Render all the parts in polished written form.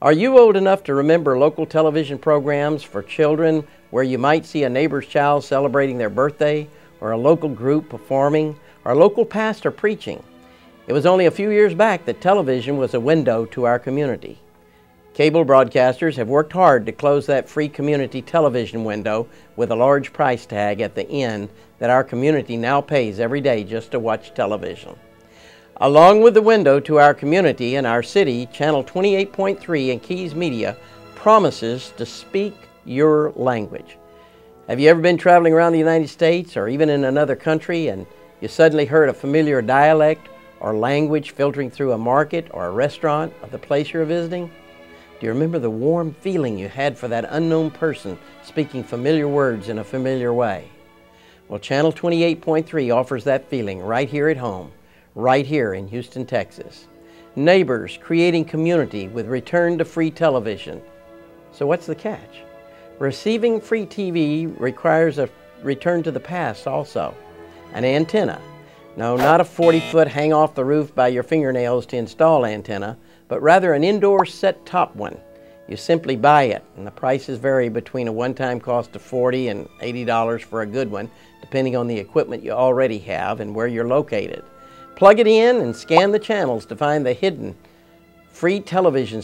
Are you old enough to remember local television programs for children where you might see a neighbor's child celebrating their birthday, or a local group performing, or a local pastor preaching? It was only a few years back that television was a window to our community. Cable broadcasters have worked hard to close that free community television window with a large price tag at the end that our community now pays every day just to watch television. Along with the window to our community and our city, Channel 28.3 and Keys Media promises to speak your language. Have you ever been traveling around the United States or even in another country and you suddenly heard a familiar dialect or language filtering through a market or a restaurant of the place you're visiting? Do you remember the warm feeling you had for that unknown person speaking familiar words in a familiar way? Well, Channel 28.3 offers that feeling right here at home, right here in Houston, Texas. Neighbors creating community with return to free television. So what's the catch? Receiving free TV requires a return to the past also. An antenna. No, not a 40-foot hang off the roof by your fingernails to install antenna, but rather an indoor set-top one. You simply buy it, and the prices vary between a one-time cost of $40 and $80 for a good one, depending on the equipment you already have and where you're located. Plug it in and scan the channels to find the hidden free television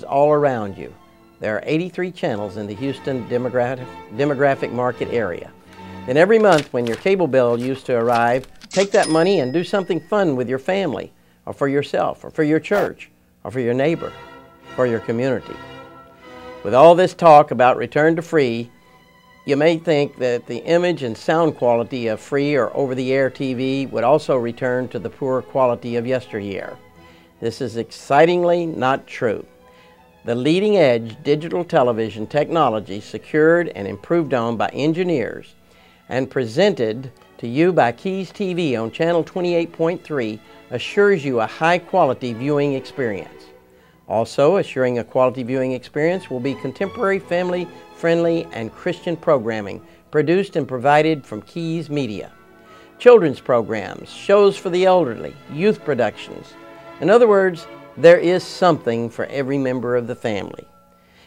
all around you. There are 83 channels in the Houston demographic market area. Then every month when your cable bill used to arrive, take that money and do something fun with your family, or for yourself, or for your church, or for your neighbor, for your community. With all this talk about return to free, you may think that the image and sound quality of free or over-the-air TV would also return to the poor quality of yesteryear. This is excitingly not true. The leading-edge digital television technology secured and improved on by engineers and presented to you by Keys TV on Channel 28.3 assures you a high-quality viewing experience. Also assuring a quality viewing experience will be contemporary, family-friendly, and Christian programming produced and provided from Keys Media. Children's programs, shows for the elderly, youth productions. In other words, there is something for every member of the family.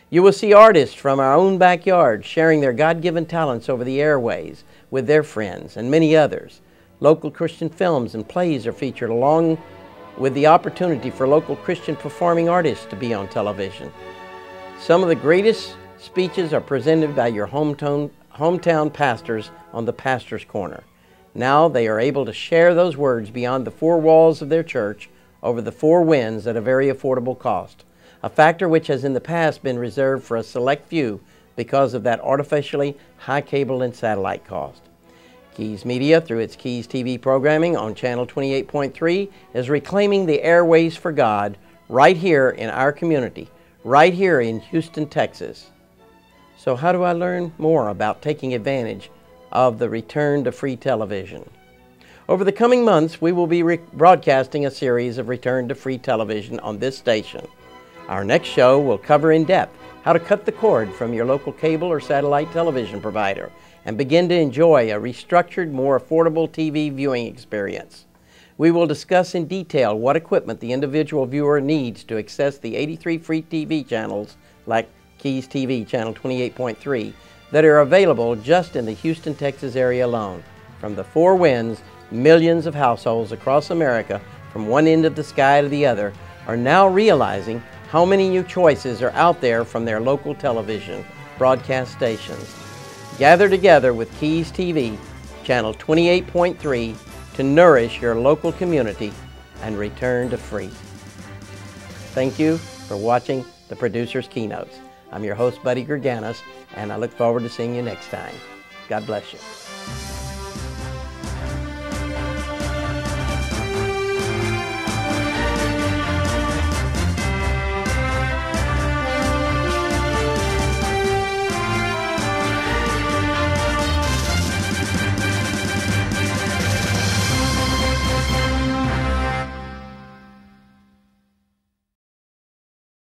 You will see artists from our own backyard sharing their God-given talents over the airways with their friends and many others. Local Christian films and plays are featured along with the opportunity for local Christian performing artists to be on television. Some of the greatest speeches are presented by your hometown pastors on the Pastor's Corner. Now they are able to share those words beyond the four walls of their church over the four winds at a very affordable cost, a factor which has in the past been reserved for a select few because of that artificially high cable and satellite cost. Keys Media, through its Keys TV programming on Channel 28.3, is reclaiming the airways for God right here in our community, right here in Houston, Texas. So how do I learn more about taking advantage of the return to free television? Over the coming months, we will be broadcasting a series of return to free television on this station. Our next show will cover in depth how to cut the cord from your local cable or satellite television provider and begin to enjoy a restructured, more affordable TV viewing experience. We will discuss in detail what equipment the individual viewer needs to access the 83 free TV channels like Keys TV Channel 28.3 that are available just in the Houston, Texas area alone. From the four winds, millions of households across America, from one end of the sky to the other, are now realizing how many new choices are out there from their local television broadcast stations. Gather together with Keys TV, Channel 28.3, to nourish your local community and return to free. Thank you for watching the Producer's Keynotes. I'm your host, Buddy Gerganis, and I look forward to seeing you next time. God bless you.